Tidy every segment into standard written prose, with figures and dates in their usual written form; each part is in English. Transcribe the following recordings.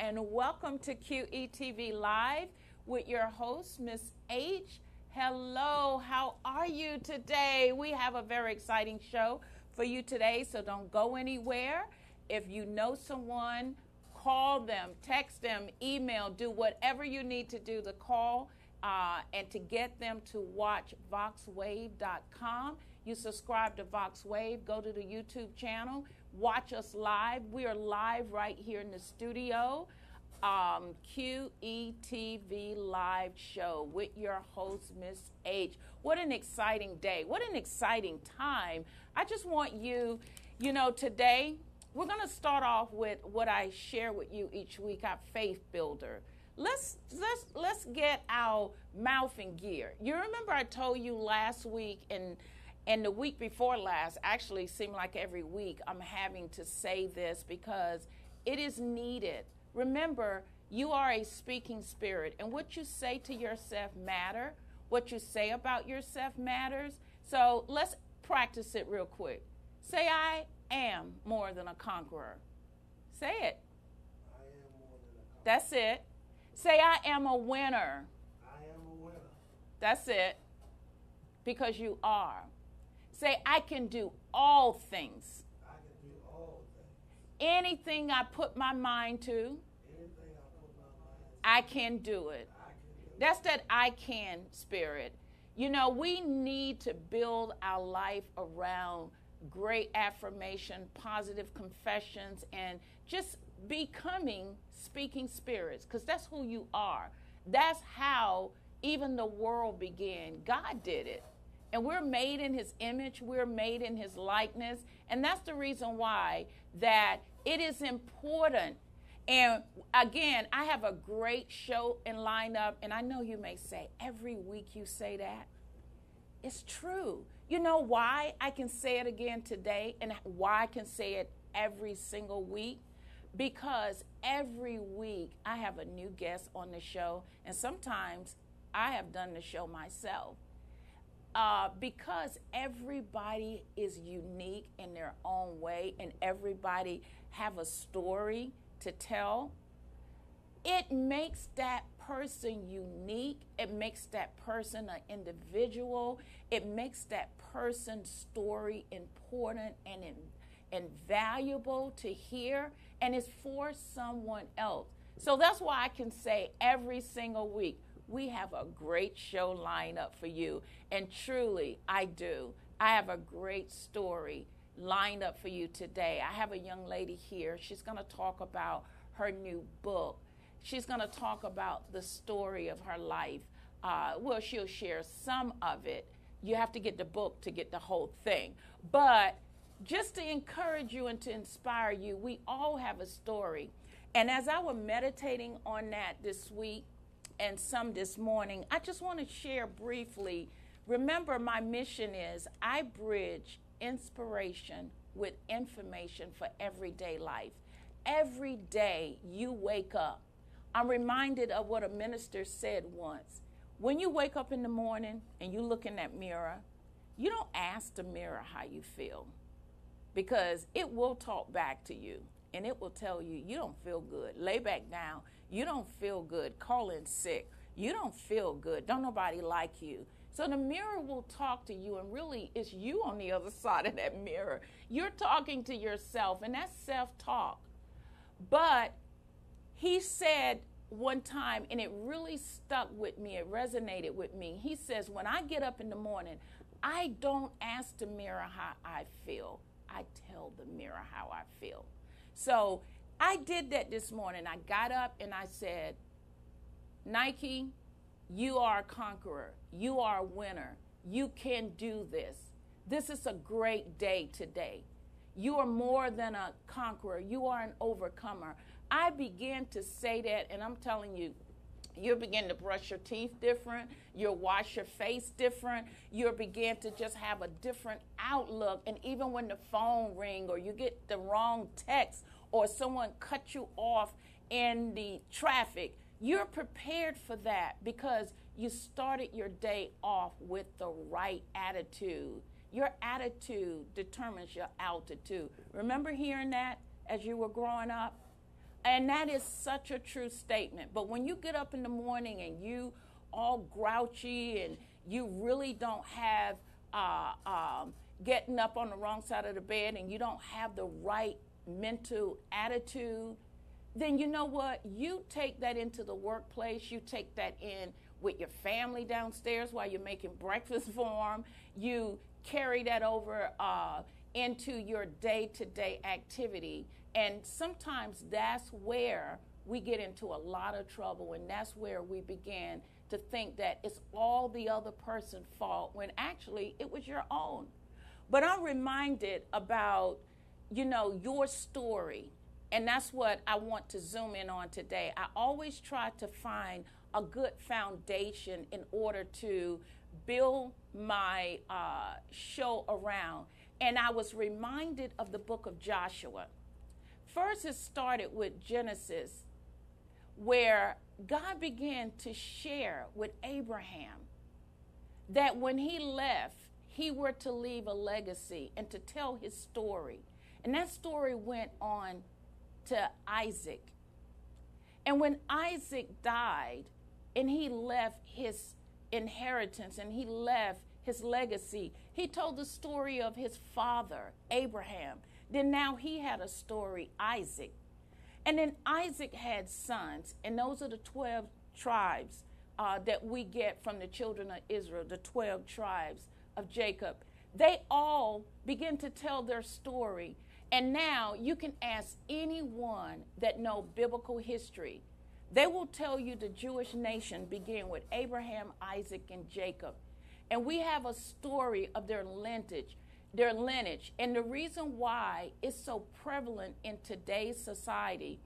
and welcome to QETV Live with your host, Miss H. Hello, how are you today? We have a very exciting show for you today, so don't go anywhere. If you know someone, call them, text them, email, do whatever you need to do to call and to get them to watch VoxWave.com. You subscribe to VoxWave, go to the YouTube channel, watch us live. We are live right here in the studio. QETV Live show with your host, Miss H. What an exciting day. What an exciting time. I just want you, today we're going to start off with what I share with you each week, our faith builder. Let's get our mouth in gear. You remember I told you last week and the week before last, actually seemed like every week I'm having to say this because it is needed. Remember, you are a speaking spirit, and what you say to yourself matter. What you say about yourself matters. So let's practice it real quick. Say, I am more than a conqueror. Say it. I am more than a conqueror. That's it. Say, I am a winner. I am a winner. That's it. Because you are. Say, I can do all things. I can do all things. Anything I put my mind to, Anything I put my mind to, I can do it. I can do it. That's that I can spirit. We need to build our life around great affirmation, positive confessions, and just becoming speaking spirits, because that's who you are. That's how even the world began. God did it. And we're made in his image. We're made in his likeness. And that's the reason why that it is important. And again, I have a great show in lineup. And I know you may say, every week you say that. It's true. You know why I can say it again today and why I can say it every single week? Because every week I have a new guest on the show. And sometimes I have done the show myself. Because everybody is unique in their own way and everybody have a story to tell, it makes that person unique. It makes that person an individual. It makes that person's story important and valuable to hear, and it's for someone else. So that's why I can say every single week, we have a great show lined up for you. And truly, I do. I have a great story lined up for you today. I have a young lady here. She's going to talk about her new book. She's going to talk about the story of her life. She'll share some of it. You have to get the book to get the whole thing. But just to encourage you and to inspire you, we all have a story. And as I was meditating on that this week, and some this morning, I just want to share briefly. Remember, my mission is I bridge inspiration with information for everyday life. Every day you wake up, I'm reminded of what a minister said once. When you wake up in the morning and you look in that mirror, you don't ask the mirror how you feel, because it will talk back to you and it will tell you, you don't feel good. Lay back down. You don't feel good. Call in sick. You don't feel good. Don't nobody like you. So the mirror will talk to you, and really it's you on the other side of that mirror. You're talking to yourself, and that's self-talk. But he said one time, and it really stuck with me, it resonated with me. He says, when I get up in the morning, I don't ask the mirror how I feel. I tell the mirror how I feel. So I did that this morning. I got up and I said, Nike, you are a conqueror. You are a winner. You can do this. This is a great day today. You are more than a conqueror. You are an overcomer. I began to say that, and I'm telling you, you'll begin to brush your teeth different. You'll wash your face different. You'll begin to just have a different outlook. And even when the phone rings or you get the wrong text or someone cut you off in the traffic, you're prepared for that because you started your day off with the right attitude. Your attitude determines your altitude. Remember hearing that as you were growing up? And that is such a true statement. But when you get up in the morning and you all grouchy and you really don't have getting up on the wrong side of the bed and you don't have the right mental attitude, then you know what? You take that into the workplace. You take that in with your family downstairs while you're making breakfast for them. You carry that over into your day-to-day activity. And sometimes that's where we get into a lot of trouble, and that's where we begin to think that it's all the other person's fault when actually it was your own. But I'm reminded about, your story, and that's what I want to zoom in on today. I always try to find a good foundation in order to build my show around. And I was reminded of the book of Joshua. First, it started with Genesis, where God began to share with Abraham that when he left, he were to leave a legacy and to tell his story. And that story went on to Isaac. And when Isaac died and he left his inheritance and he left his legacy, he told the story of his father, Abraham. Then now he had a story, Isaac. And then Isaac had sons, and those are the 12 tribes that we get from the children of Israel, the 12 tribes of Jacob. They all begin to tell their story. And now you can ask anyone that know biblical history. They will tell you the Jewish nation began with Abraham, Isaac, and Jacob. And we have a story of their lineage. And the reason why it's so prevalent in today's society,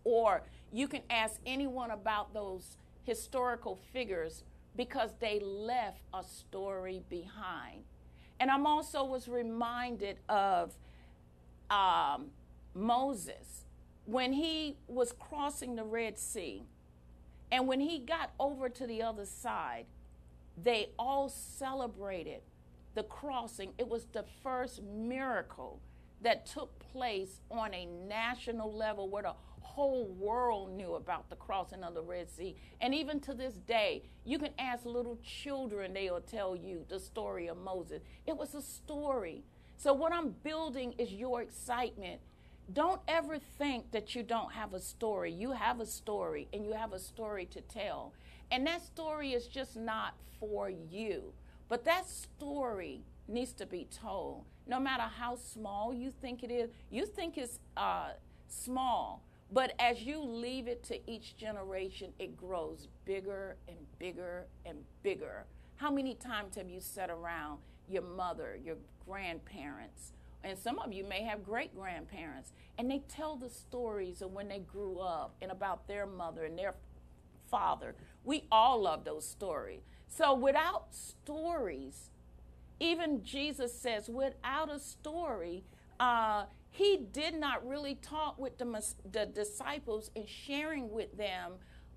or you can ask anyone about those historical figures, because they left a story behind. And I'm also was reminded of Moses when he was crossing the Red Sea. And when he got over to the other side, they all celebrated the crossing. It was the first miracle that took place on a national level where the whole world knew about the crossing of the Red Sea. And even to this day, you can ask little children, they'll tell you the story of Moses. It was a story. So what I'm building is your excitement. Don't ever think that you don't have a story. You have a story, and you have a story to tell. And that story is just not for you. But that story needs to be told. No matter how small you think it is, you think it's small. But as you leave it to each generation, it grows bigger and bigger and bigger. How many times have you sat around your mother, your grandparents, and some of you may have great-grandparents, and they tell the stories of when they grew up and about their mother and their father? We all love those stories. So without stories, even Jesus says, without a story, he did not really talk with the disciples and sharing with them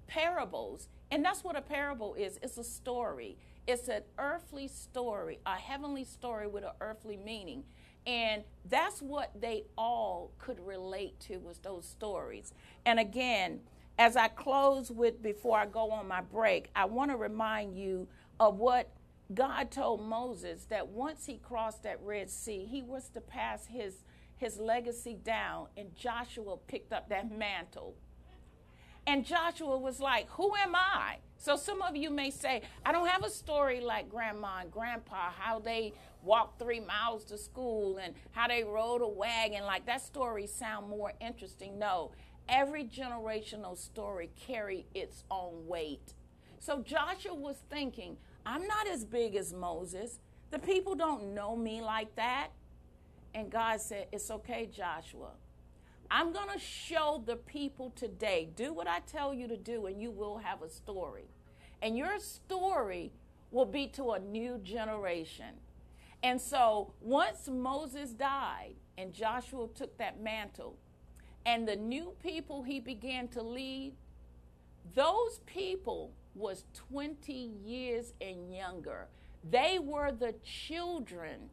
parables. And that's what a parable is. It's a story. It's an earthly story, a heavenly story with an earthly meaning. And that's what they all could relate to, was those stories. And again, as I close with, before I go on my break, I want to remind you of what God told Moses, that once he crossed that Red Sea, he was to pass his legacy down, and Joshua picked up that mantle. And Joshua was like, who am I? So some of you may say, I don't have a story like Grandma and Grandpa, how they walked 3 miles to school and how they rode a wagon. Like, that story sound more interesting. No, every generational story carry its own weight. So Joshua was thinking, I'm not as big as Moses. The people don't know me like that. And God said, it's okay, Joshua. I'm going to show the people today, do what I tell you to do, and you will have a story. And your story will be to a new generation. And so once Moses died and Joshua took that mantle, and the new people he began to lead, those people was 20 years and younger. They were the children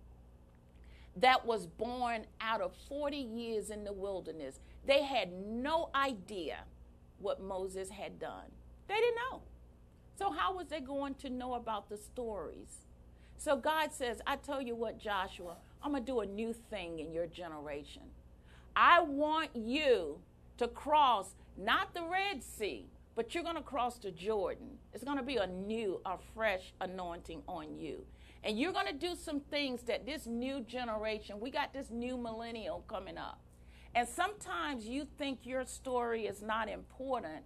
that was born out of 40 years in the wilderness. They had no idea what Moses had done. They didn't know. So how was they going to know about the stories? So God says, I tell you what, Joshua, I'm going to do a new thing in your generation. I want you to cross not the Red Sea, but you're going to cross the Jordan. It's going to be a fresh anointing on you. And you're going to do some things that this new generation, we got this new millennial coming up. And sometimes you think your story is not important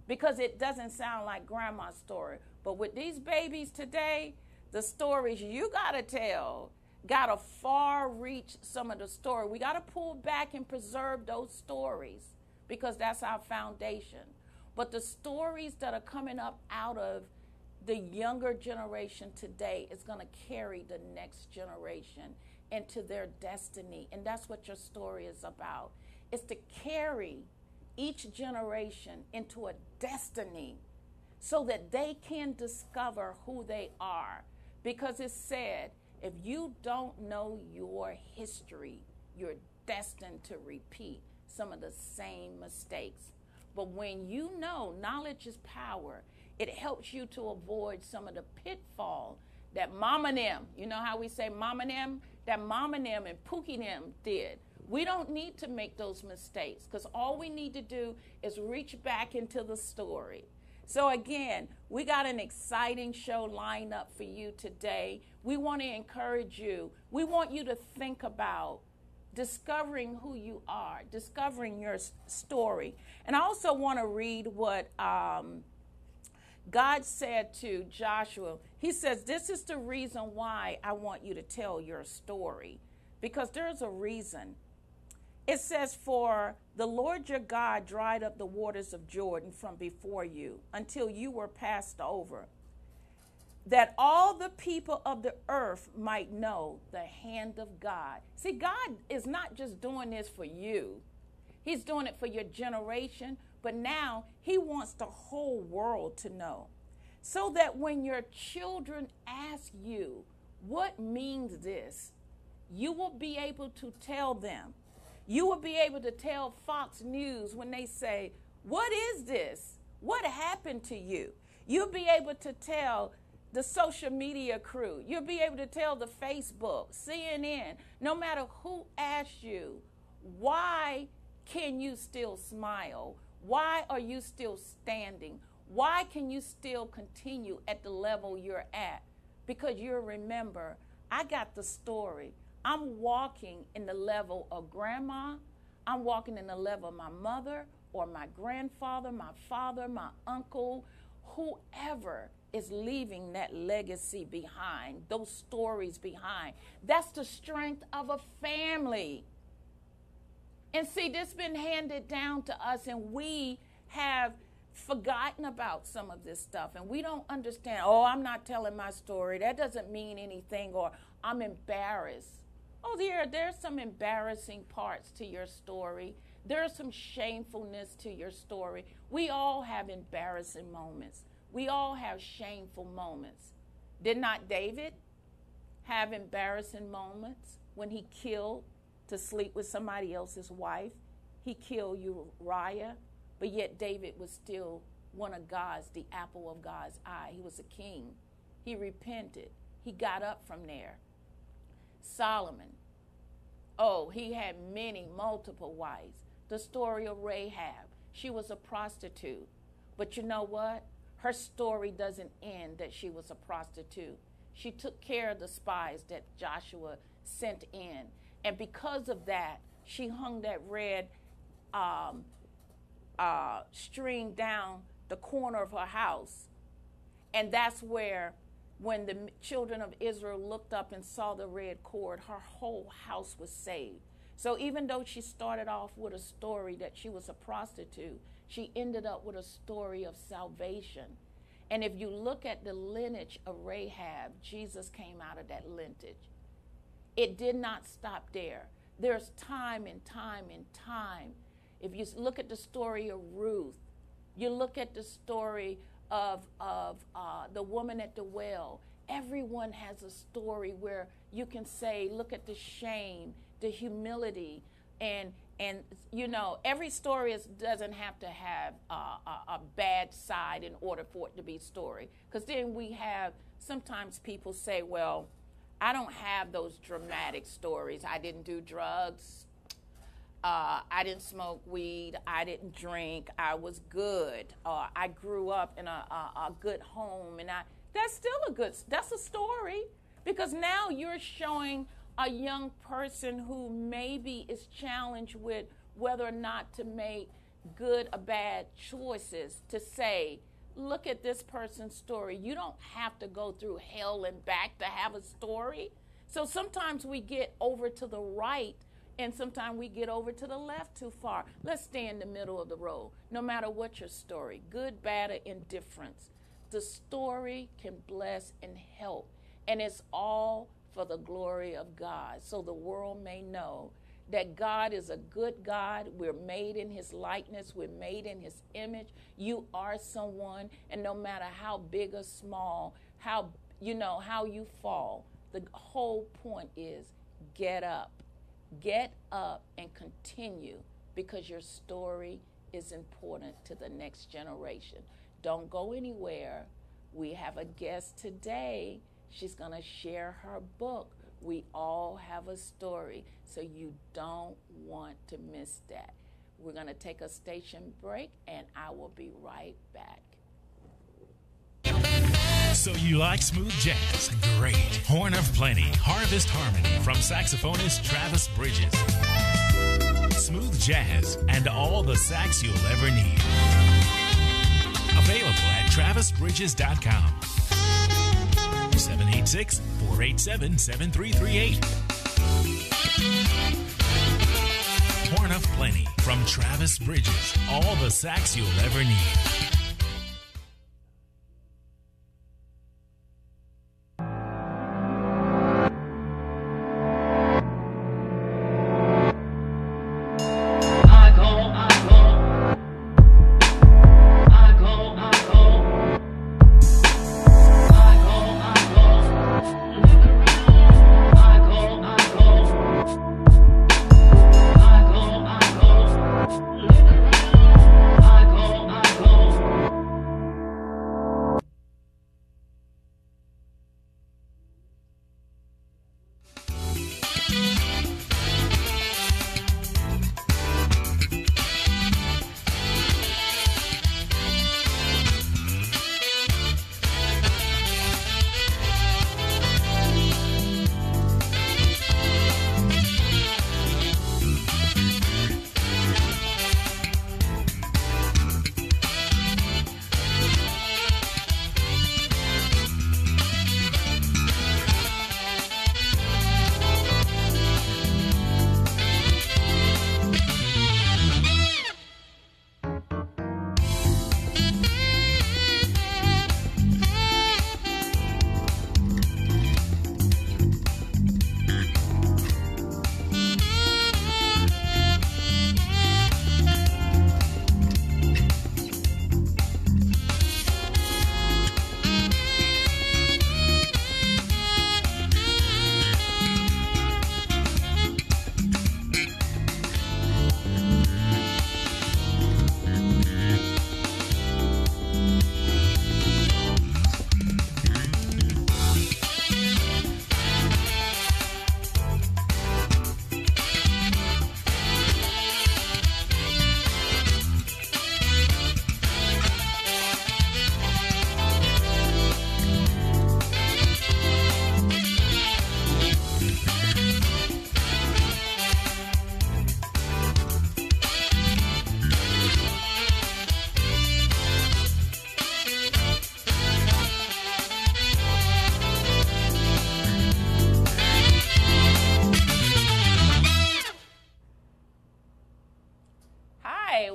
because it doesn't sound like grandma's story. But with these babies today, the stories you got to tell got to far reach some of the story. We got to pull back and preserve those stories because that's our foundation. But the stories that are coming up out of the younger generation today is going to carry the next generation into their destiny. And that's what your story is about. It's to carry each generation into a destiny so that they can discover who they are. Because it's said, if you don't know your history, you're destined to repeat some of the same mistakes. But when you know knowledge is power, it helps you to avoid some of the pitfall that mama and them, you know how we say mama and them, that mama and them and Pookie and them did. We don't need to make those mistakes because all we need to do is reach back into the story. So again, we got an exciting show lined up for you today. We want to encourage you. We want you to think about discovering who you are, discovering your story. And I also want to read what God said to Joshua. He says, this is the reason why I want you to tell your story, because there's a reason. It says, for the Lord your God dried up the waters of Jordan from before you until you were passed over, that all the people of the earth might know the hand of God. See, God is not just doing this for you. He's doing it for your generation, but now he wants the whole world to know. So that when your children ask you, what means this? You will be able to tell them. You will be able to tell Fox News when they say, what is this? What happened to you? You'll be able to tell the social media crew. You'll be able to tell the Facebook, CNN, no matter who asks you, why can you still smile? Why are you still standing? Why can you still continue at the level you're at? Because you remember, I got the story. I'm walking in the level of grandma. I'm walking in the level of my mother or my grandfather, my father, my uncle, whoever is leaving that legacy behind, those stories behind. That's the strength of a family. And see, this has been handed down to us, and we have forgotten about some of this stuff, and we don't understand, oh, I'm not telling my story. That doesn't mean anything, or I'm embarrassed. Oh, there's some embarrassing parts to your story. There's some shamefulness to your story. We all have embarrassing moments. We all have shameful moments. Did not David have embarrassing moments when he killed to sleep with somebody else's wife? He killed Uriah, but yet David was still one of God's, the apple of God's eye. He was a king. He repented. He got up from there. Solomon, oh, he had multiple wives. The story of Rahab, she was a prostitute. But you know what? Her story doesn't end that she was a prostitute. She took care of the spies that Joshua sent in. And because of that, she hung that red string down the corner of her house. And that's where, when the children of Israel looked up and saw the red cord, her whole house was saved. So even though she started off with a story that she was a prostitute, she ended up with a story of salvation. And if you look at the lineage of Rahab, Jesus came out of that lineage. It did not stop there. There's time and time and time. If you look at the story of Ruth, you look at the story of the woman at the well, everyone has a story where you can say, look at the shame, the humility, and you know, every story doesn't have to have a bad side in order for it to be a story. Because then we have, sometimes people say, well, I don't have those dramatic stories. I didn't do drugs. I didn't smoke weed. I didn't drink. I was good. I grew up in a good home, and that's still that's a story, because now you're showing a young person who maybe is challenged with whether or not to make good or bad choices, to say, look at this person's story. You don't have to go through hell and back to have a story. So sometimes we get over to the right, and sometimes we get over to the left too far. Let's stay in the middle of the road, no matter what your story, good, bad, or indifference. The story can bless and help, and it's all for the glory of God, so the world may know that God is a good God. We're made in his likeness. We're made in his image. You are someone, and no matter how big or small, how you fall, the whole point is get up. Get up and continue, because your story is important to the next generation. Don't go anywhere. We have a guest today. She's going to share her book. We all have a story, so you don't want to miss that. We're going to take a station break, and I will be right back. So you like smooth jazz? Great. Horn of Plenty, Harvest Harmony from saxophonist Travis Bridges. Smooth jazz and all the sax you'll ever need. Available at travisbridges.com. 786-487-7338. Horn of Plenty from Travis Bridges. All the sax you'll ever need.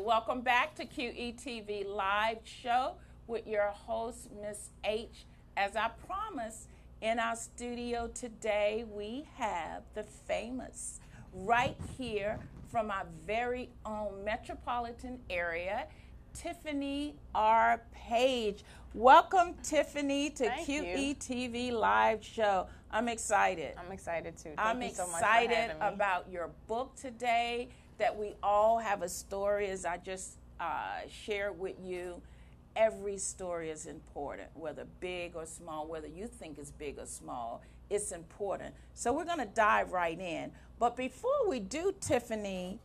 Welcome back to QETV Live Show with your host, Miss H. As I promised, in our studio today, we have the famous, right here from our very own metropolitan area, Tiffanye R. Paige. Welcome, Tiffanye, to Thank you. QETVLive show. I'm excited. I'm excited too. I'm Thank you so much for excited having me. about your book today, that we all have a story, as I just shared with you. Every story is important, whether big or small, whether you think it's big or small, it's important. So we're going to dive right in. But before we do, Tiffanye,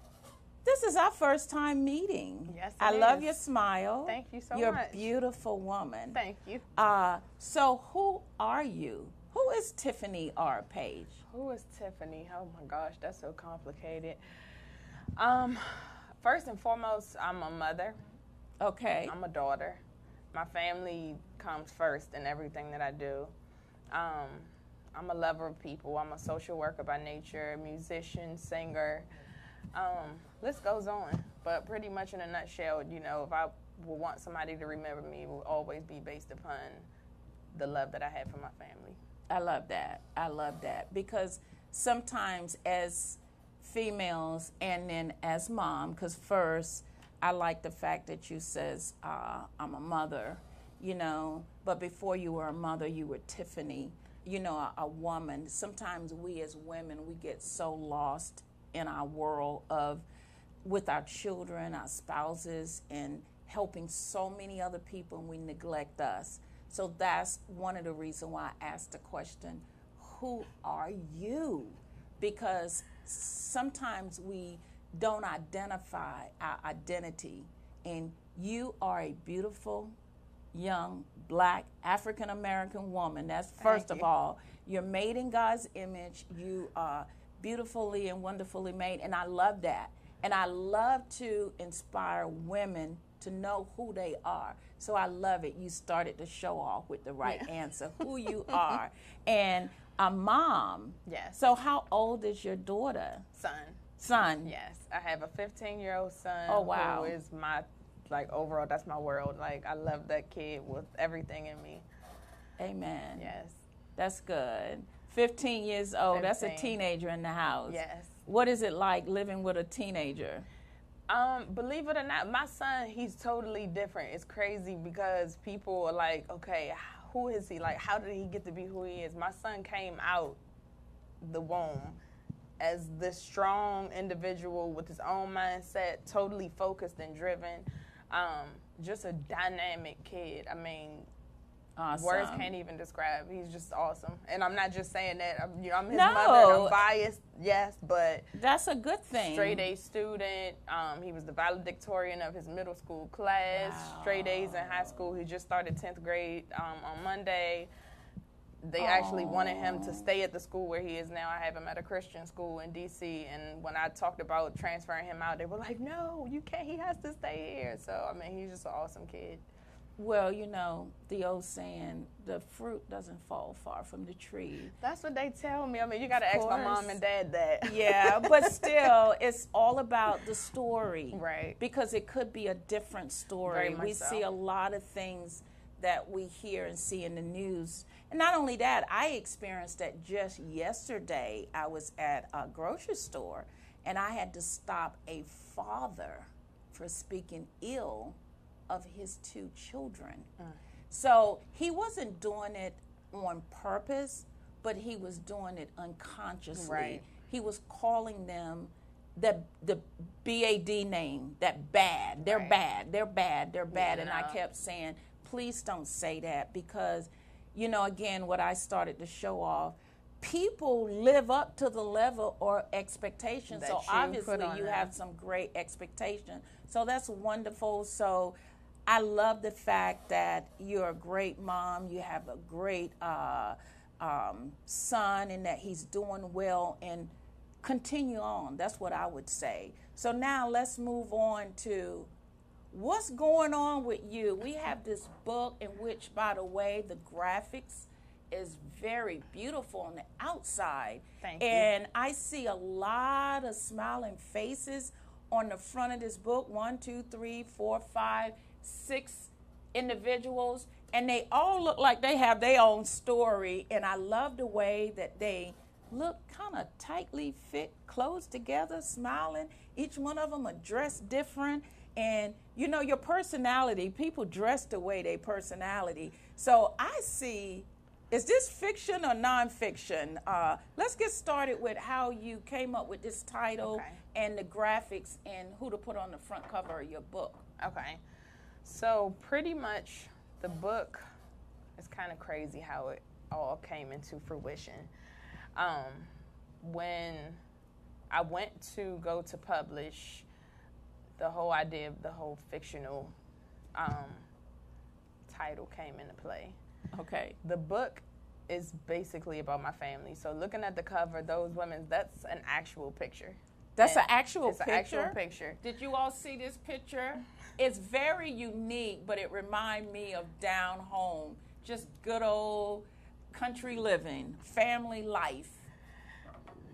this is our first time meeting. Yes, I it love is. your smile. Thank you so You're much. a beautiful woman. Thank you. So who are you? Who is Tiffanye R. Paige? Who is Tiffanye? Oh my gosh, that's so complicated. First and foremost, I'm a mother. Okay. I'm a daughter. My family comes first in everything that I do. I'm a lover of people. I'm a social worker by nature, musician, singer. List goes on. But pretty much in a nutshell, you know, if I would want somebody to remember me, it will always be based upon the love that I have for my family. I love that. I love that. Because sometimes as females and then as mom, because first I like the fact that you says I'm a mother, you know, but before you were a mother, you were Tiffanye, you know, a woman. Sometimes we as women, we get so lost in our world of with our children, our spouses, and helping so many other people, and we neglect us. So that's one of the reasons why I asked the question, who are you? Because sometimes we don't identify our identity, and you are a beautiful, young, black, African-American woman. That's first of all. You're made in God's image. You are beautifully and wonderfully made, and I love that. And I love to inspire women to know who they are. So I love it. You started the show off with the right answer, who you are. And a mom. Yes. So how old is your daughter? Son. Yes. I have a 15-year-old son. Oh, wow. Who is my, like, overall, that's my world. Like, I love that kid with everything in me. Amen. Yes. That's good. 15 years old. 15. That's a teenager in the house. Yes. What is it like living with a teenager? Believe it or not, my son, he's totally different. It's crazy because people are like, okay, who is he? Like, how did he get to be who he is? My son came out the womb as this strong individual with his own mindset, totally focused and driven. Just a dynamic kid. I mean, Awesome. words can't even describe. He's just awesome. And I'm not just saying that. I'm his No. mother. I'm biased, yes, but That's a good thing. straight A student. He was the valedictorian of his middle school class. Wow. Straight A's in high school. He just started 10th grade on Monday. They actually wanted him to stay at the school where he is now. I have him at a Christian school in D.C. And when I talked about transferring him out, they were like, no, you can't. He has to stay here. So, I mean, he's just an awesome kid. Well, you know, the old saying, the fruit doesn't fall far from the tree. That's what they tell me. I mean, you got to ask my mom and dad that. Yeah, but still, it's all about the story. Right. Because it could be a different story. Very much We so. see a lot of things that we hear and see in the news. And not only that, I experienced that just yesterday. I was at a grocery store, and I had to stop a father for speaking ill of his two children. So he wasn't doing it on purpose, but he was doing it unconsciously. Right. He was calling them the BAD name, that bad. They're Right. bad. They're bad. They're bad. Yeah. And I kept saying, please don't say that, because, you know, again, what I started to show off, people live up to the level or expectations. That So you put obviously on you them. have some great expectation. So that's wonderful. So I love the fact that you're a great mom. You have a great son, and that he's doing well, and continue on. That's what I would say. So now let's move on to what's going on with you. We have this book in which, by the way, the graphics is very beautiful on the outside. Thank you. And I see a lot of smiling faces on the front of this book. 1, 2, 3, 4, 5, 6 individuals. And they all look like they have their own story. And I love the way that they look kind of tightly fit, close together, smiling. Each one of them are dressed different. And, you know, your personality, people dress the way they personality. So I see, is this fiction or nonfiction? Let's get started with how you came up with this title and the graphics and who to put on the front cover of your book. Okay. So pretty much the book is kind of crazy how it all came into fruition. When I went to go to publish, the whole idea of the whole fictional title came into play. Okay. The book is basically about my family. So looking at the cover, those women, that's an actual picture. That's an actual it's picture? It's an actual picture. Did you all see this picture? It's very unique, but it reminds me of down home. Just good old country living, family life.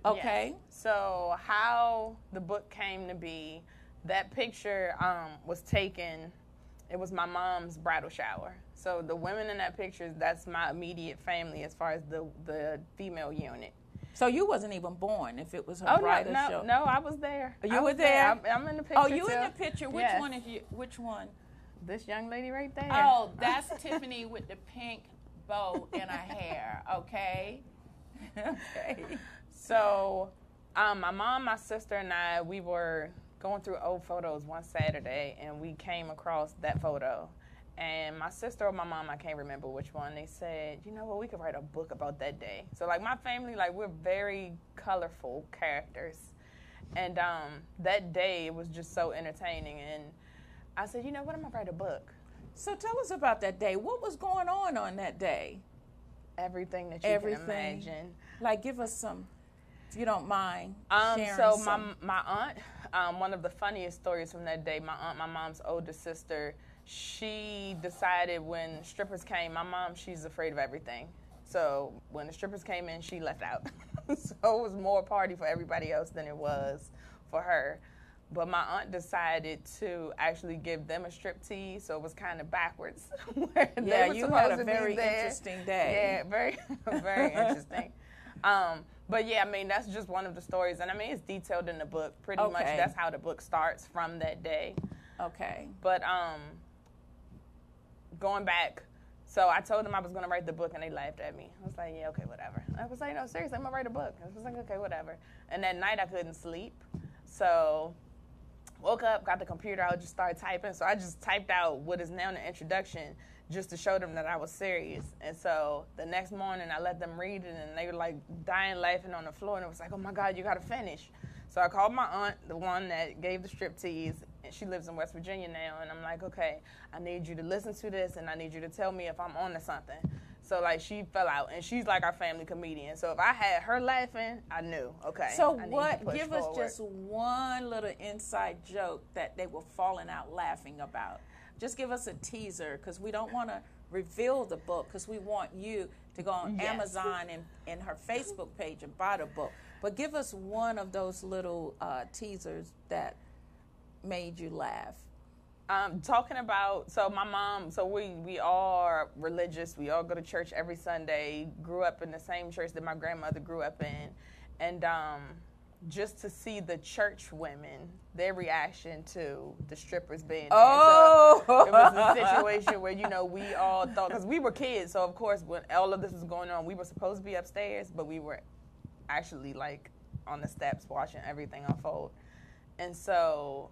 Okay. Yes. So how the book came to be, that picture was taken, it was my mom's bridal shower. So the women in that picture, that's my immediate family as far as the female unit. So you wasn't even born if it was her bridal show? No, I was there. You were there? I'm in the picture. Oh, you in the picture. Which yes. one is you? Which one? This young lady right there. Oh, that's Tiffanye with the pink bow in her hair, okay? Okay. So my mom, my sister, and I, we were going through old photos one Saturday, and we came across that photo. And my sister or my mom, I can't remember which one, they said, you know what, we could write a book about that day. So, like, my family, like, we're very colorful characters. And that day, it was just so entertaining. And I said, you know what, I'm going to write a book. So tell us about that day. What was going on that day? Everything that you can imagine. Like, give us some, if you don't mind, sharing so some. my aunt, one of the funniest stories from that day, my aunt, my mom's older sister, she decided when strippers came, my mom, she's afraid of everything. So when the strippers came in, she left out. So it was more party for everybody else than it was for her. But my aunt decided to actually give them a striptease, so it was kind of backwards. Yeah, you had a very interesting day. Yeah, very, very interesting. But yeah, I mean, that's just one of the stories. And I mean, it's detailed in the book. Pretty much that's how the book starts from that day. Okay. But going back, so I told them I was going to write the book, and they laughed at me. I was like, yeah, okay, whatever. I was like, no, seriously, I'm going to write a book. I was like, okay, whatever. And that night I couldn't sleep. So woke up, got the computer out, just started typing. So I just typed out what is now the introduction just to show them that I was serious. And so the next morning I let them read it, and they were like dying laughing on the floor. And it was like, oh, my God, you got to finish. So I called my aunt, the one that gave the striptease, and she lives in West Virginia now. And I'm like, okay, I need you to listen to this, and I need you to tell me if I'm on to something. So, like, she fell out, and she's like our family comedian. So if I had her laughing, I knew, okay. So give us just one little inside joke that they were falling out laughing about. Just give us a teaser, because we don't want to reveal the book, because we want you to go on Amazon and her Facebook page and buy the book. But give us one of those little teasers that made you laugh. Talking about, so my mom, so we all are religious. We all go to church every Sunday. Grew up in the same church that my grandmother grew up in. And just to see the church women, their reaction to the strippers being there. Oh! So it was a situation where, you know, we all thought, because we were kids, so of course when all of this was going on, we were supposed to be upstairs, but we were actually like on the steps watching everything unfold. And so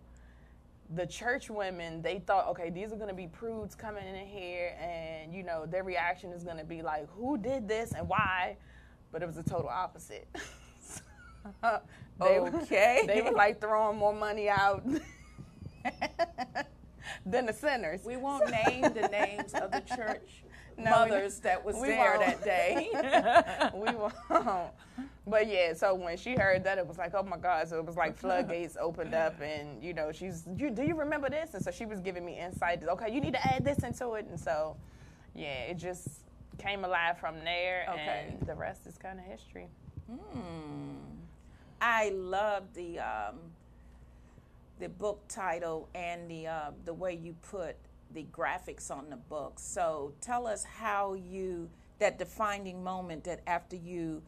the church women, they thought, okay, these are going to be prudes coming in here, and, you know, their reaction is going to be like, who did this and why? But it was the total opposite. They were like throwing more money out than the sinners. We won't name the names of the church mothers that was there that day. We won't. But yeah, so when she heard that, it was like, oh my God. So it was like floodgates opened up, and, you know, do you remember this? And so she was giving me insight. Okay, you need to add this into it. And so, yeah, it just came alive from there. Okay. And the rest is kind of history. I love the book title and the way you put the graphics on the book. So tell us how that defining moment that after you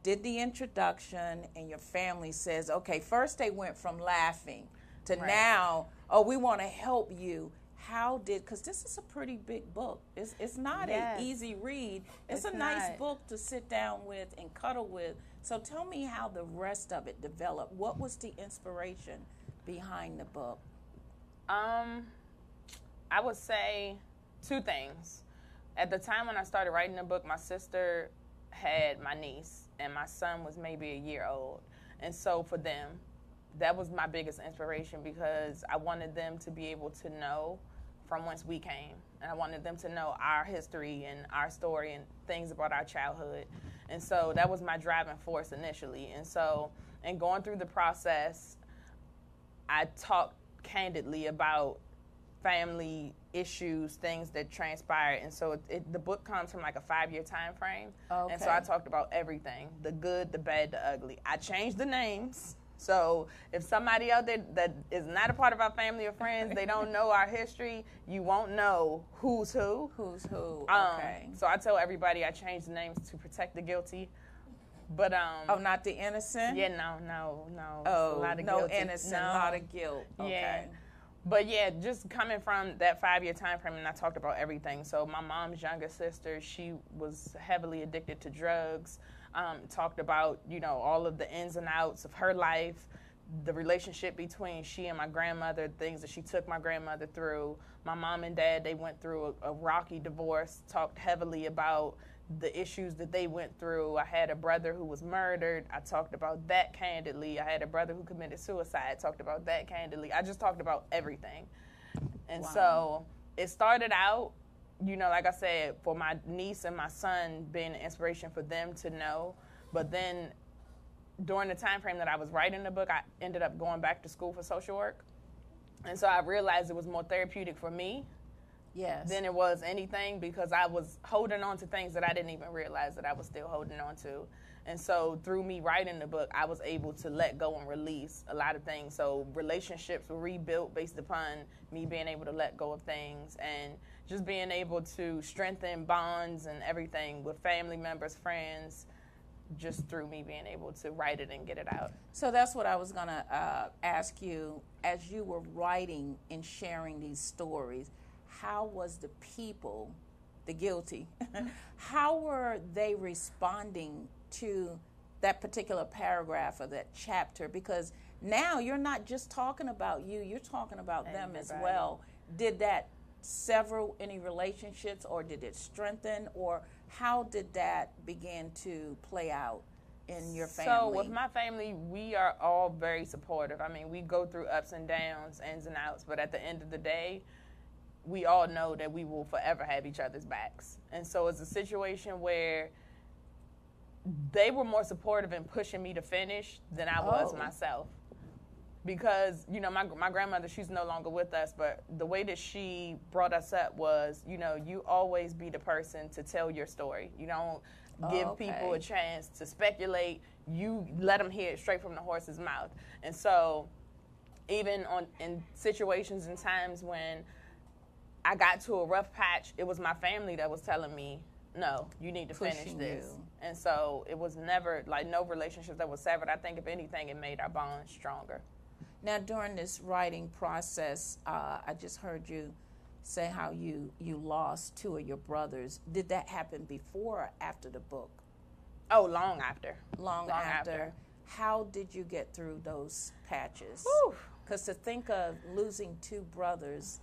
did the introduction and your family says, okay, first they went from laughing to Right. now, oh, we want to help you. How did, because this is a pretty big book. It's not Yes. an easy read. It's It's a nice not. book to sit down with and cuddle with. So tell me how the rest of it developed. What was the inspiration behind the book? I would say two things. At the time when I started writing the book, my sister had my niece, and my son was maybe a year old. And so for them, that was my biggest inspiration, because I wanted them to be able to know from whence we came. And I wanted them to know our history and our story and things about our childhood. And so that was my driving force initially. And so in going through the process, I talked candidly about family issues, things that transpired. And so the book comes from like a 5-year time frame. Okay. And so I talked about everything, the good, the bad, the ugly. I changed the names. So if somebody out there that is not a part of our family or friends, they don't know our history, you won't know who's who. Who's who? Um, Okay. So I tell everybody I changed the names to protect the guilty. But Oh, not the innocent? yeah, no. Oh, a lot of no guilty. innocent, No. a lot of guilt. Okay. Yeah. But yeah, just coming from that 5-year time frame, and I talked about everything. So my mom's younger sister, she was heavily addicted to drugs. Talked about, all of the ins and outs of her life, the relationship between she and my grandmother, things that she took my grandmother through. My mom and dad, they went through a rocky divorce, talked heavily about the issues that they went through. I had a brother who was murdered. I talked about that candidly. I had a brother who committed suicide. Talked about that candidly. I just talked about everything. And Wow. so it started out, like I said, for my niece and my son being an inspiration for them to know. But then during the time frame that I was writing the book, I ended up going back to school for social work. And so I realized it was more therapeutic for me Yes. than it was anything, because I was holding on to things that I didn't even realize that I was still holding on to. And so through me writing the book, I was able to let go and release a lot of things. So relationships were rebuilt based upon me being able to let go of things, and just being able to strengthen bonds and everything with family members, friends, just through me being able to write it and get it out. So that's what I was going to ask you. As you were writing and sharing these stories, how was the people, the guilty, how were they responding to that particular paragraph or that chapter? Because now you're not just talking about you, you're talking about them as Everybody. well. Did that sever any relationships, or did it strengthen, or how did that begin to play out in your family? So with my family, we are all very supportive. I mean, we go through ups and downs, ins and outs, but at the end of the day, we all know that we will forever have each other's backs. And so it's a situation where they were more supportive in pushing me to finish than I was Oh. myself. Because, my grandmother, she's no longer with us, but the way that she brought us up was, you always be the person to tell your story. You don't give people a chance to speculate. You let them hear it straight from the horse's mouth. And so even in situations and times when I got to a rough patch, it was my family that was telling me, no, you need to finish Pushing this. you. And so it was never, no relationship that was severed. I think, if anything, it made our bond stronger. Now, during this writing process, I just heard you say how you lost 2 of your brothers. Did that happen before or after the book? Oh, long after. Long after. How did you get through those patches? Whew. Because to think of losing 2 brothers,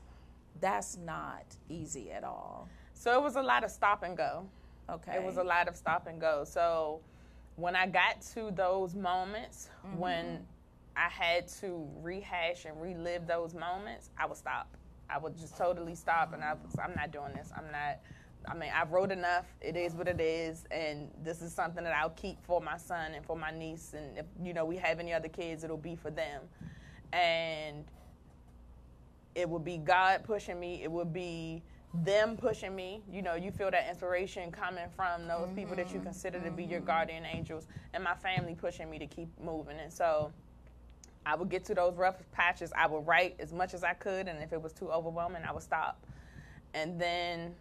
that's not easy at all. So it was a lot of stop and go. Okay. It was a lot of stop and go. So when I got to those moments, when I had to rehash and relive those moments, I would stop. I would just totally stop, and I'm not doing this. I wrote enough. It is what it is, and this is something that I'll keep for my son and for my niece, and if, we have any other kids, it'll be for them. And it would be God pushing me. It would be them pushing me. You feel that inspiration coming from those people that you consider to be your guardian angels, and my family pushing me to keep moving. And so I would get to those rough patches. I would write as much as I could, and if it was too overwhelming, I would stop. And then,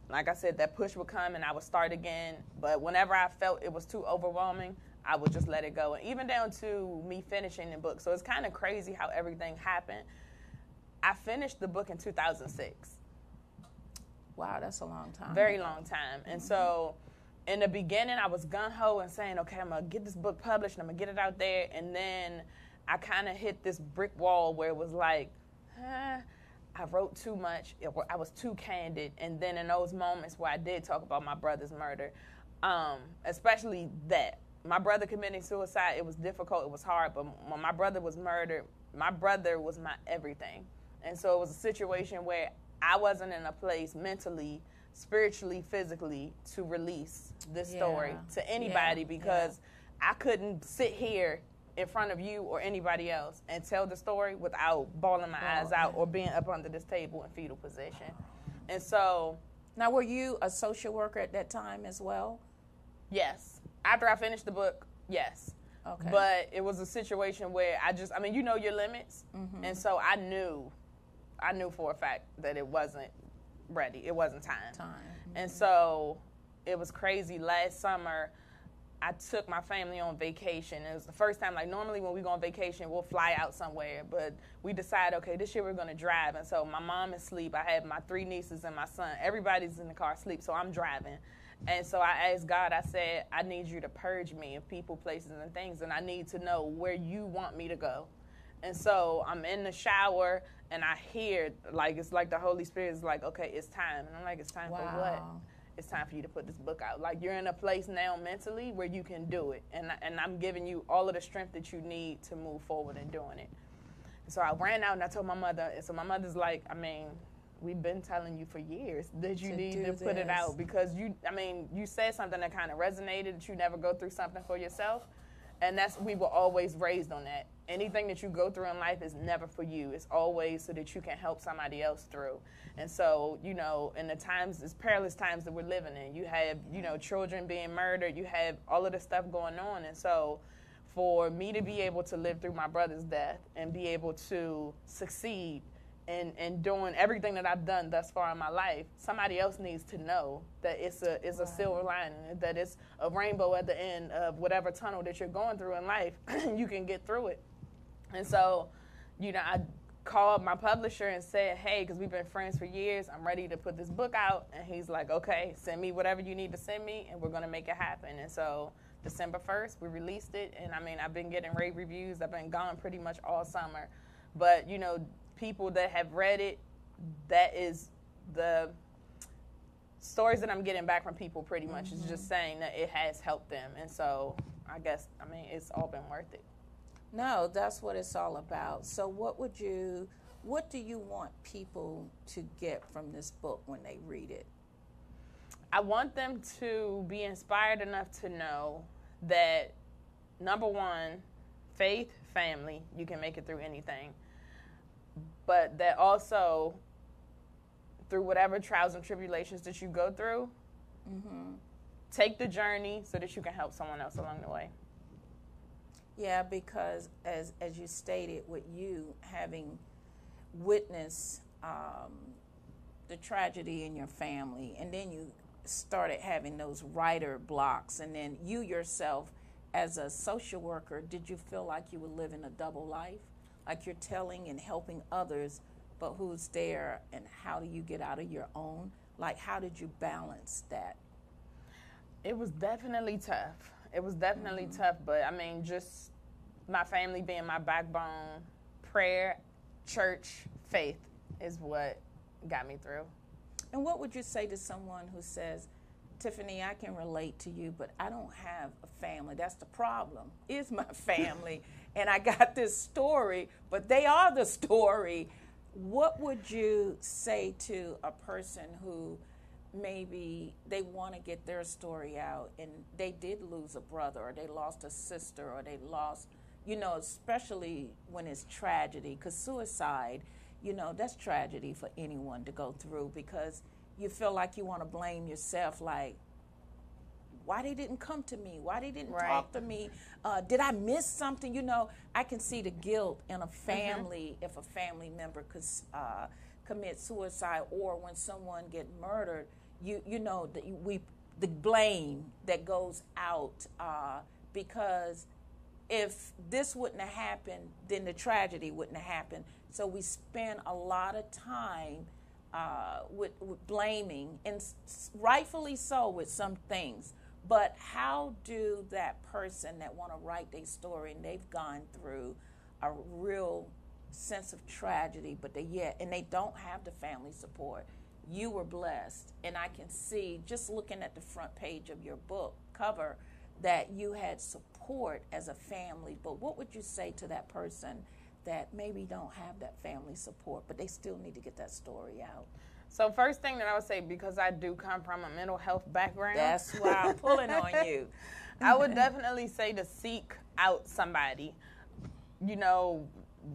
like I said, that push would come, and I would start again. But whenever I felt it was too overwhelming, I would just let it go. And even down to me finishing the book. So it's kind of crazy how everything happened. I finished the book in 2006. Wow, that's a long time. Very long time. And so in the beginning, I was gung-ho and saying, okay, I'm going to get this book published and I'm going to get it out there. And then I kind of hit this brick wall where it was like, I wrote too much. I was too candid. And then in those moments where I did talk about my brother's murder, especially that, my brother committing suicide, it was difficult, it was hard. But when my brother was murdered, my brother was my everything. And so it was a situation where I wasn't in a place mentally, spiritually, physically to release this story to anybody because I couldn't sit here in front of you or anybody else and tell the story without bawling my eyes out or being up under this table in fetal position. And so... Now, were you a social worker at that time as well? Yes. After I finished the book, yes. Okay. But it was a situation where you know your limits. Mm-hmm. And so I knew for a fact that it wasn't ready. It wasn't time. Mm-hmm. And so it was crazy. Last summer, I took my family on vacation. It was the first time, like normally when we go on vacation, we'll fly out somewhere. But we decided, okay, this year we're going to drive. And so my mom is asleep. I have my 3 nieces and my son. Everybody's in the car asleep, so I'm driving. And so I asked God, I said, I need you to purge me of people, places, and things, and I need to know where you want me to go. And so I'm in the shower, and I hear, it's like the Holy Spirit is like, okay, it's time. And I'm like, it's time for what? It's time for you to put this book out. Like, you're in a place now mentally where you can do it. And I'm giving you all of the strength that you need to move forward in doing it. And so I ran out and I told my mother. And so my mother's like, we've been telling you for years that you need to put it out because you said something that kind of resonated, that you never go through something for yourself. And we were always raised on that. Anything that you go through in life is never for you. It's always so that you can help somebody else through. And so, in the this perilous times that we're living in, you have, children being murdered, you have all of this stuff going on. And so for me to be able to live through my brother's death and be able to succeed in doing everything that I've done thus far in my life, somebody else needs to know that it's a silver lining, that it's a rainbow at the end of whatever tunnel that you're going through in life. You can get through it. And so, I called my publisher and said, hey, because we've been friends for years, I'm ready to put this book out. And he's like, okay, send me whatever you need to send me, and we're going to make it happen. And so December 1st, we released it. And, I've been getting rave reviews. I've been gone pretty much all summer. But, people that have read it, that is the stories that I'm getting back from people pretty much is just saying that it has helped them. And so I guess, it's all been worth it. No, that's what it's all about. So what do you want people to get from this book when they read it? I want them to be inspired enough to know that, number one, faith, family, you can make it through anything. But that also, through whatever trials and tribulations that you go through, take the journey so that you can help someone else along the way. Yeah, because as you stated, with you having witnessed the tragedy in your family, and then you started having those writer blocks, and then you yourself as a social worker, did you feel like you were living a double life? Like you're telling and helping others, but who's there and how do you get out of your own? Like, how did you balance that? It was definitely tough. It was definitely tough, but just my family being my backbone, prayer, church, faith is what got me through. And what would you say to someone who says, Tiffanye, I can relate to you, but I don't have a family. That's the problem, is my family. And I got this story, but they are the story. What would you say to a person who maybe they want to get their story out and they did lose a brother or they lost a sister or they lost, especially when it's tragedy, because suicide, that's tragedy for anyone to go through because you feel like you want to blame yourself, like, why they didn't come to me? Why they didn't talk to me? Did I miss something? I can see the guilt in a family if a family member could commit suicide or when someone get murdered. The blame that goes out because if this wouldn't have happened, then the tragedy wouldn't have happened. So we spend a lot of time with blaming, and rightfully so with some things. But how do that person that want to write their story and they've gone through a real sense of tragedy, but they don't have the family support? You were blessed, and I can see just looking at the front page of your book cover that you had support as a family. But what would you say to that person that maybe don't have that family support, but they still need to get that story out? So first thing that I would say, because I do come from a mental health background. That's why I'm pulling on you. I would definitely say to seek out somebody. You know,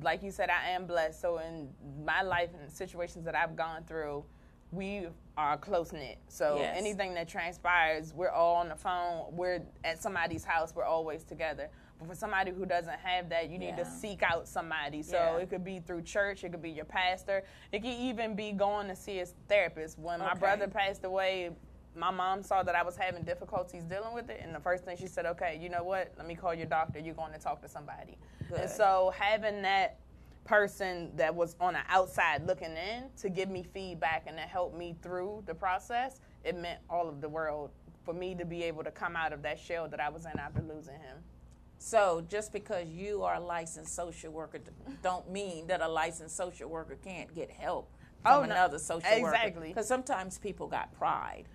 like you said, I am blessed. So in my life and situations that I've gone through, we are close-knit. So Yes. anything that transpires, we're all on the phone. We're at somebody's house. We're always together. But for somebody who doesn't have that, you need to seek out somebody. So it could be through church. It could be your pastor. It could even be going to see a therapist. When my brother passed away, my mom saw that I was having difficulties dealing with it. And the first thing she said, okay, you know what? Let me call your doctor. You're going to talk to somebody. Good. And so having that person that was on the outside looking in to give me feedback and to help me through the process, it meant all of the world for me to be able to come out of that shell that I was in after losing him. So just because you are a licensed social worker don't mean that a licensed social worker can't get help from another social worker. Exactly. Because sometimes people got pride.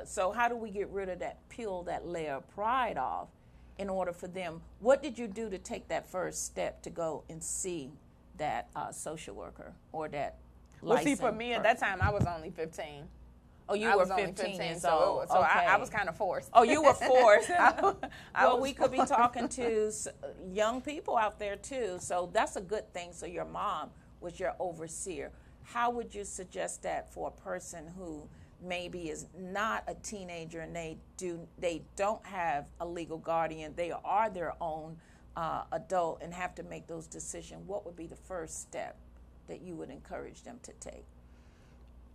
So how do we get rid of that, peel that layer of pride off in order for them? What did you do to take that first step to go and see that social worker or that licensed Well, see, for me at that time, I was only 15. Oh, you I were was only 15 years old. So Okay. I was kind of forced. Oh, you were forced. Well, we was could be talking to young people out there, too. So that's a good thing. So your mom was your overseer. How would you suggest that for a person who maybe is not a teenager and they don't have a legal guardian, they are their own adult and have to make those decisions? What would be the first step that you would encourage them to take?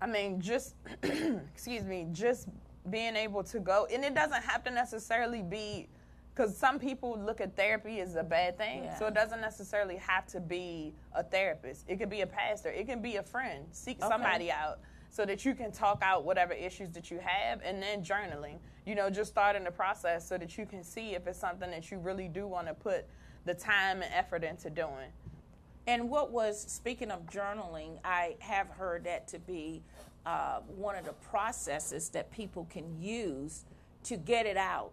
I mean, just, excuse me, just being able to go. And it doesn't have to necessarily be, because some people look at therapy as a bad thing. Yeah. So it doesn't necessarily have to be a therapist. It could be a pastor. It can be a friend. Seek somebody out so that you can talk out whatever issues that you have, and then journaling. You know, just starting the process so that you can see if it's something that you really do want to put the time and effort into doing. And speaking of journaling, I have heard that to be one of the processes that people can use to get it out,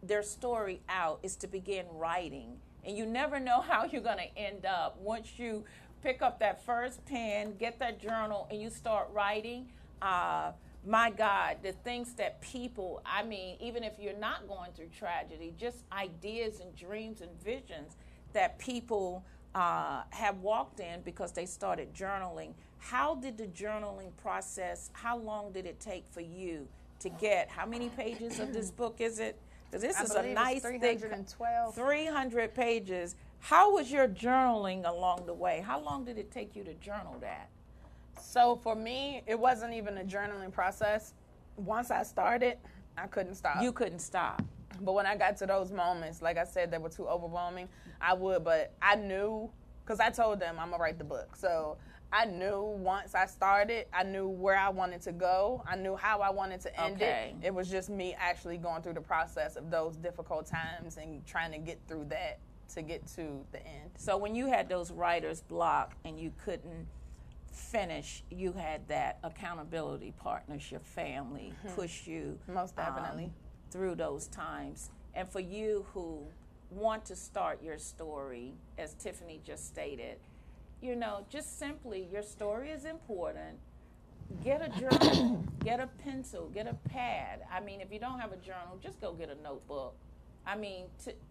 their story out, is to begin writing. And you never know how you're going to end up. Once you pick up that first pen, get that journal, and you start writing, my God, the things that people, I mean, even if you're not going through tragedy, just ideas and dreams and visions that people have walked in because they started journaling. How did the journaling process, how long did it take for you to get, how many pages of this book is it? Because this is a nice 312. 300 pages. How was your journaling along the way? How long did it take you to journal that? So for me, it wasn't even a journaling process. Once I started, I couldn't stop. You couldn't stop. But when I got to those moments, like I said, that were too overwhelming, I would. But I knew, because I told them I'm going to write the book. So I knew once I started, I knew where I wanted to go. I knew how I wanted to end it. It was just me actually going through the process of those difficult times and trying to get through that to get to the end. So when you had those writer's block and you couldn't finish, you had that accountability partners, your family, push you. Most definitely. Through those times. And for you who want to start your story, as Tiffanye just stated, you know, just simply, your story is important. Get a journal, get a pencil, get a pad. I mean, if you don't have a journal, just go get a notebook. I mean,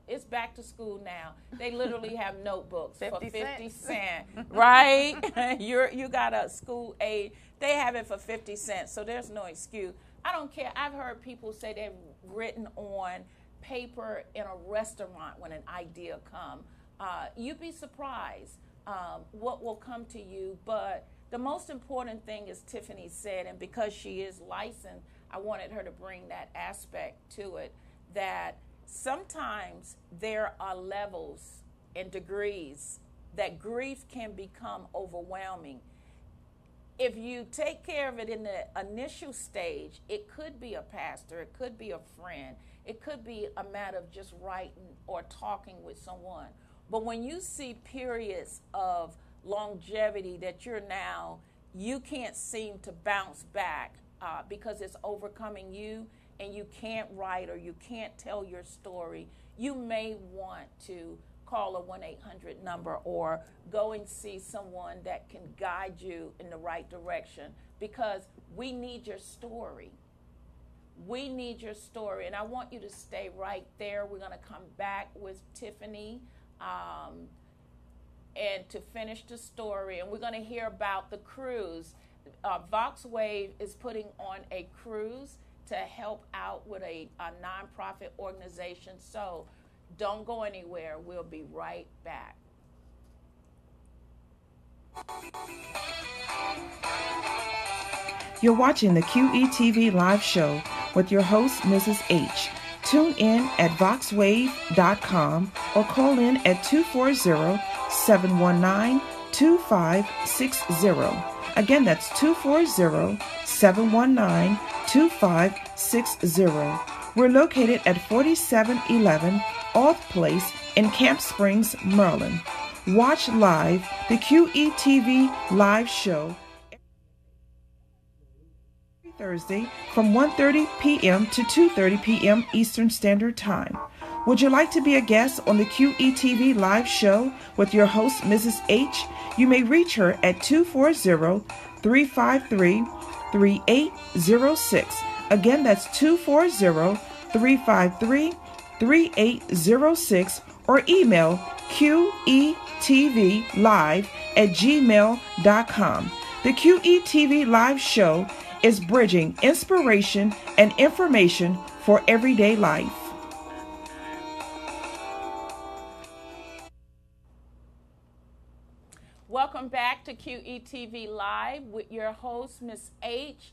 it's back to school now. They literally have notebooks for 50 cents, right? You got a school aid. They have it for 50 cents, so there's no excuse. I don't care. I've heard people say they've written on paper in a restaurant when an idea comes. You'd be surprised what will come to you. But the most important thing is Tiffanye said, and because she is licensed, I wanted her to bring that aspect to it, that sometimes there are levels and degrees that grief can become overwhelming. If you take care of it in the initial stage, it could be a pastor, it could be a friend, it could be a matter of just writing or talking with someone. But when you see periods of longevity that you can't seem to bounce back because it's overcoming you, and you can't write or you can't tell your story, you may want to call a 1-800 number or go and see someone that can guide you in the right direction, because we need your story. We need your story, and I want you to stay right there. We're going to come back with Tiffanye and to finish the story, and we're going to hear about the cruise. VoxWave is putting on a cruise to help out with a nonprofit organization. So don't go anywhere. We'll be right back. You're watching the QETV Live show with your host, Mrs. H. Tune in at voxwave.com or call in at 240-719-2560. Again, that's 240-719-2560. We're located at 4711 Alth Place in Camp Springs, Maryland. Watch live the QETV Live show every Thursday from 1:30 p.m. to 2:30 p.m. Eastern Standard Time. Would you like to be a guest on the QETV Live show with your host, Mrs. H? You may reach her at 240-353-3806. Again, that's 240-353-3806, or email QETVLive@gmail.com. The QETV Live show is bridging inspiration and information for everyday life. Welcome back to QETV Live with your host, Miss H.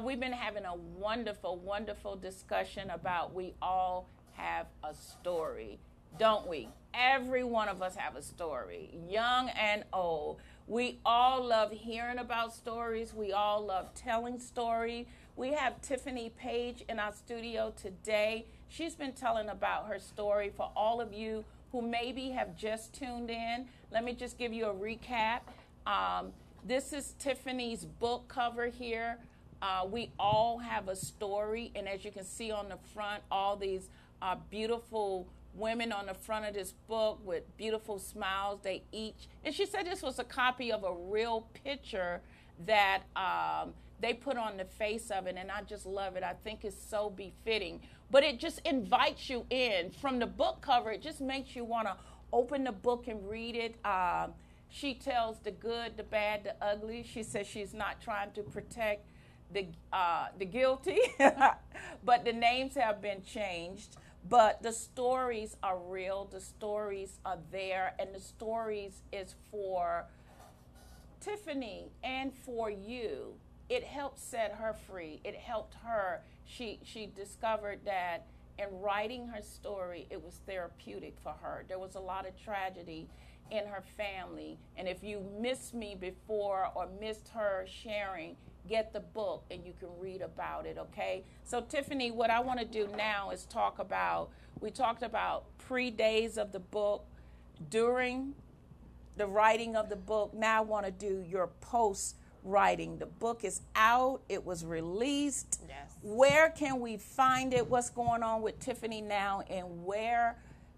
We've been having a wonderful, wonderful discussion about we all have a story, don't we? Every one of us have a story, young and old. We all love hearing about stories. We all love telling stories. We have Tiffanye Paige in our studio today. She's been telling about her story for all of you who maybe have just tuned in. Let me just give you a recap. This is Tiffany's book cover here. We all have a story, and as you can see on the front, all these beautiful women on the front of this book with beautiful smiles. They each, and she said this was a copy of a real picture that they put on the face of it, and I just love it. I think it's so befitting. But it just invites you in. From the book cover, it just makes you want to open the book and read it. She tells the good, the bad, the ugly. She says she's not trying to protect the guilty, but the names have been changed. But the stories are real. The stories are there, and the stories is for Tiffanye and for you. It helped set her free. It helped her. She discovered that in writing her story, it was therapeutic for her. There was a lot of tragedy in her family, and if you missed me before or missed her sharing, get the book and you can read about it, okay? So Tiffanye, what I want to do now is talk about, we talked about pre-days of the book, during the writing of the book. Now I want to do your post-writing. The book is out. It was released. Yes. Where can we find it? What's going on with Tiffanye now, and where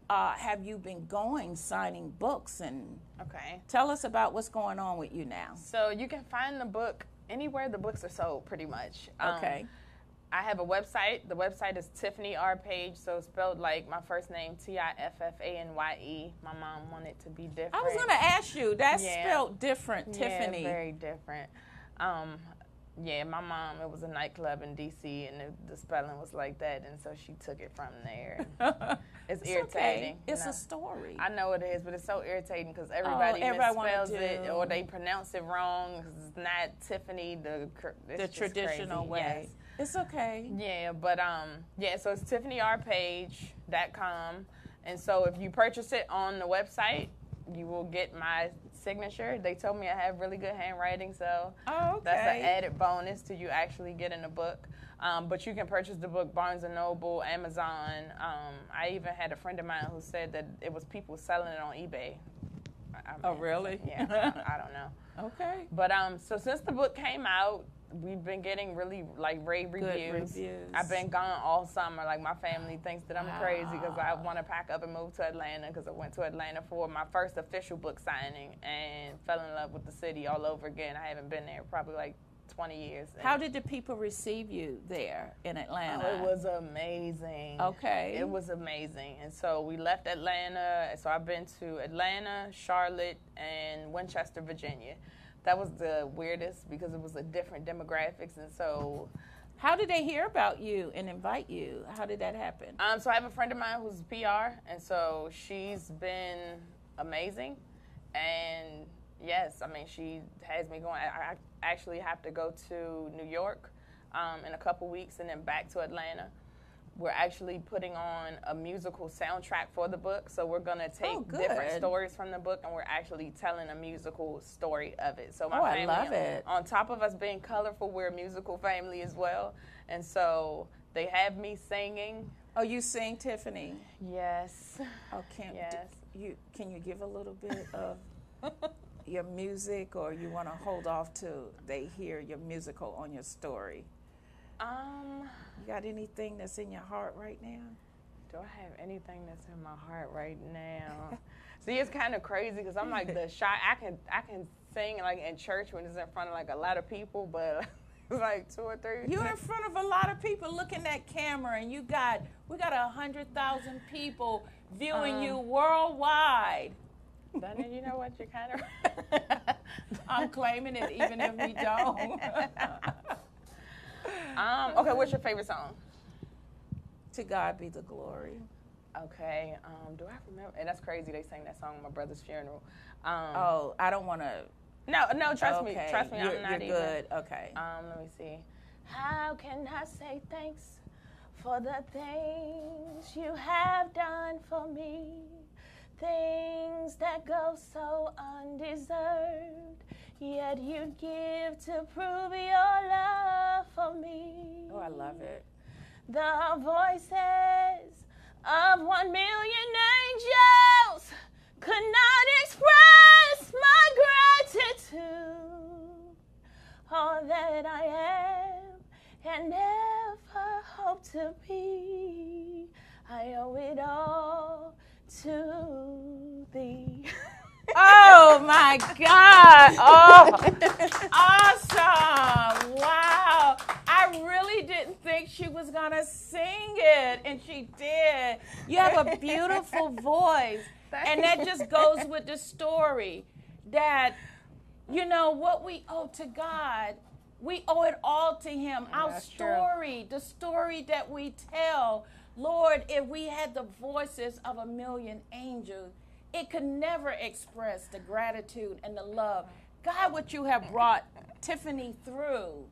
have you been going signing books? And Okay. tell us about what's going on with you now. So you can find the book anywhere the books are sold, pretty much. Okay. I have a website. The website is Tiffanye R. Paige, so spelled like my first name, Tiffanye. My mom wanted it to be different. I was going to ask you, that's Yeah. spelled different, Tiffanye. Yeah, very different. Yeah, my mom, it was a nightclub in D.C., and the spelling was like that, and so she took it from there. It's irritating. Okay. It's you know. a story. I know it is, but it's so irritating because everybody wanna misspells it, do- or they pronounce it wrong. 'Cause it's not Tiffany, the The traditional way. Yes. It's okay. Yeah, but so it's TiffanyRPage.com. And so if you purchase it on the website, you will get my signature. They told me I have really good handwriting, so that's an added bonus to you actually getting the book. But you can purchase the book Barnes & Noble, Amazon. I even had a friend of mine who said that it was people selling it on eBay. Oh, really? Yeah, I don't know. Okay. But so since the book came out, we've been getting really rave reviews. I've been gone all summer. Like my family thinks that I'm crazy because I want to pack up and move to Atlanta because I went to Atlanta for my first official book signing and fell in love with the city all over again. I haven't been there probably like 20 years. How did the people receive you there in Atlanta? Oh, it was amazing. Okay. It was amazing. And so we left Atlanta. So I've been to Atlanta, Charlotte, and Winchester, Virginia. That was the weirdest because it was a different demographics. And so... How did they hear about you and invite you? How did that happen? So I have a friend of mine who's PR, and so she's been amazing. And yes, I mean, she has me going. I actually have to go to New York in a couple weeks and then back to Atlanta. We're actually putting on a musical soundtrack for the book. So we're going to take different stories from the book, and we're actually telling a musical story of it. So my family, I love it. On top of us being colorful, we're a musical family as well. And so they have me singing. Oh, you sing, Tiffany? Yes. Oh, can you give a little bit of your music, or you want to hold off till they hear your musical on your story? You got anything that's in your heart right now? Do I have anything that's in my heart right now? See, it's kind of crazy because I'm like the shy. I can sing like in church when it's in front of like a lot of people, but it's like 2 or 3. You're in front of a lot of people looking at camera, and we got 100,000 people viewing you worldwide. Then you know what, you kind of. I'm claiming it, even if we don't. Okay, what's your favorite song? To God Be the Glory. Okay, do I remember? And that's crazy. They sang that song at my brother's funeral. I don't want to. No, trust me. Trust me, you're I'm not you're good. even. Okay. Let me see. How can I say thanks for the things you have done for me? Things that go so undeserved, yet you give to prove your love for me. Oh, I love it. The voices of 1 million angels could not express my gratitude. All that I am and never hope to be, I owe it all to thee. Oh my God. Oh, awesome. Wow. I really didn't think she was going to sing it, and she did. You have a beautiful voice, and that just goes with the story that, you know, what we owe to God, we owe it all to Him. Our story, the story that we tell. Lord, if we had the voices of 1 million angels, it could never express the gratitude and the love. God, what you have brought Tiffany through,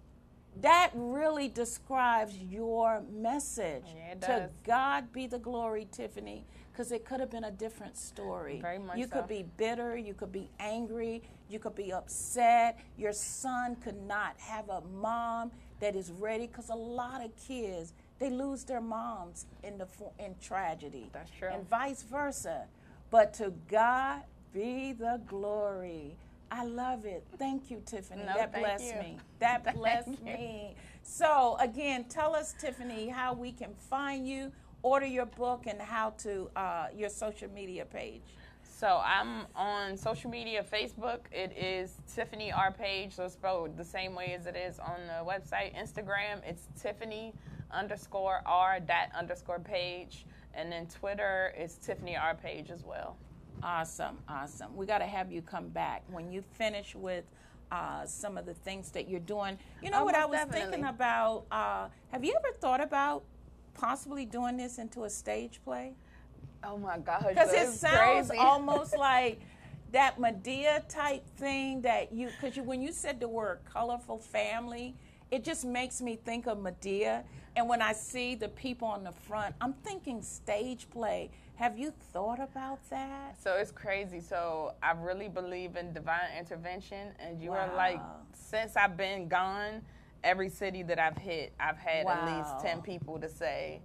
that really describes your message. Yeah, it to does. God be the glory, Tiffany, because it could have been a different story. Very much you so. could be bitter, you could be angry, you could be upset. Your son could not have a mom that is ready, because a lot of kids, they lose their moms in tragedy. That's true. And vice versa. But to God be the glory. I love it. Thank you, Tiffany. No, that thank blessed you. me. That blessed me. So, again, tell us, Tiffany, how we can find you, order your book, and how to your social media page. So I'm on social media, Facebook. It is Tiffany R Page, so it's spelled the same way as it is on the website. Instagram, it's Tiffany_R._page. And then Twitter is Tiffany R Page as well. Awesome, awesome. We got to have you come back when you finish with some of the things that you're doing. You know what I was thinking about? Have you ever thought about possibly doing this into a stage play? Oh my gosh, because it sounds crazy. almost like that Medea type thing that because when you said the word colorful family, it just makes me think of Medea. And when I see the people on the front, I'm thinking stage play. Have you thought about that? So it's crazy. So I really believe in divine intervention. And you are Wow. like, since I've been gone, every city that I've hit, I've had at Wow. least 10 people to say,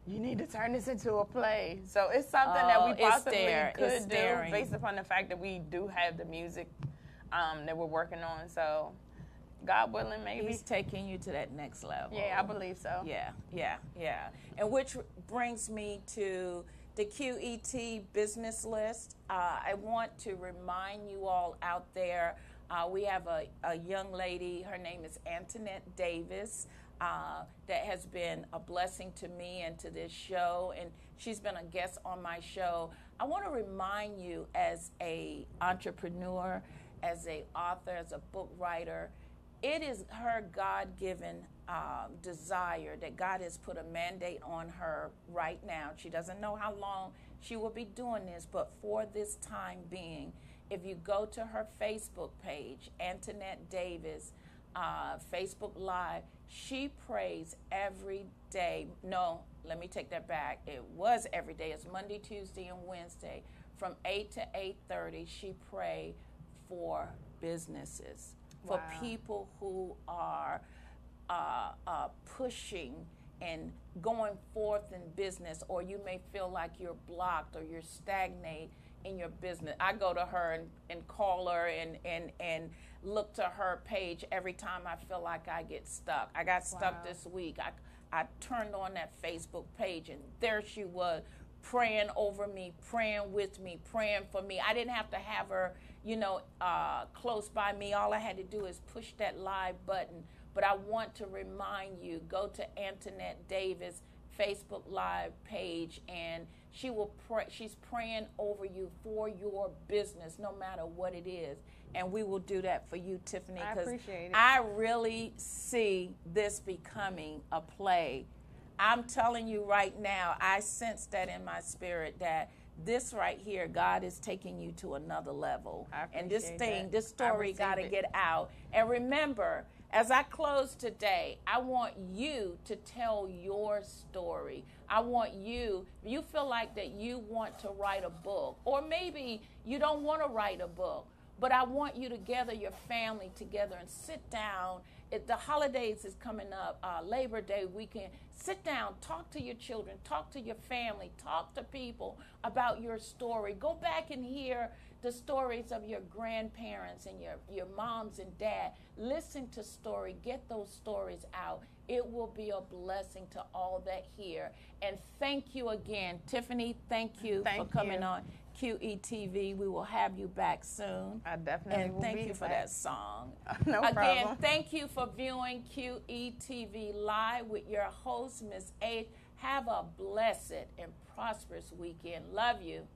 you need to turn this into a play. So it's something that we it's possibly there. It's could do staring. based upon the fact that we do have the music that we're working on. So God willing, maybe. He's taking you to that next level. Yeah, I believe so. Yeah. And which brings me to the QET business list. I want to remind you all out there, we have a young lady, her name is Antoinette Davis, that has been a blessing to me and to this show, and she's been a guest on my show. I want to remind you, as a entrepreneur, as a author, as a book writer, it is her God-given desire that God has put a mandate on her right now. She doesn't know how long she will be doing this, but for this time being, if you go to her Facebook page, Antoinette Davis, Facebook Live, she prays every day. No, let me take that back. It was every day. It's Monday, Tuesday, and Wednesday. From 8 to 8:30, she prayed for businesses, for Wow. people who are pushing and going forth in business, or you may feel like you're blocked or you're stagnant in your business. I go to her and call her and look to her page every time I feel like I get stuck. I got stuck Wow. this week. I turned on that Facebook page, and there she was, praying over me, praying with me, praying for me. I didn't have to have her, close by me. All I had to do is push that live button. But I want to remind you, go to Antoinette Davis Facebook Live page, and she will pray. She's praying over you for your business, no matter what it is. And we will do that for you, Tiffany, I because appreciate it. I really see this becoming a play. I'm telling you right now, I sense that in my spirit, that this right here, God is taking you to another level. I And this appreciate thing, that. this I story receive got to it. get out. And remember, as I close today, I want you to tell your story. I want you feel like that you want to write a book, or maybe you don't want to write a book, but I want you to gather your family together and sit down. The holidays is coming up, Labor Day weekend. Sit down, talk to your children, talk to your family, talk to people about your story. Go back and hear the stories of your grandparents and your moms and dad. Listen to story, get those stories out. It will be a blessing to all that hear. And thank you again, Tiffany. Thank you for coming on QETV. We will have you back soon. I definitely And will thank be you for back. that song. No Again, problem. thank you for viewing QETV Live with your host, Miss H. Have a blessed and prosperous weekend. Love you.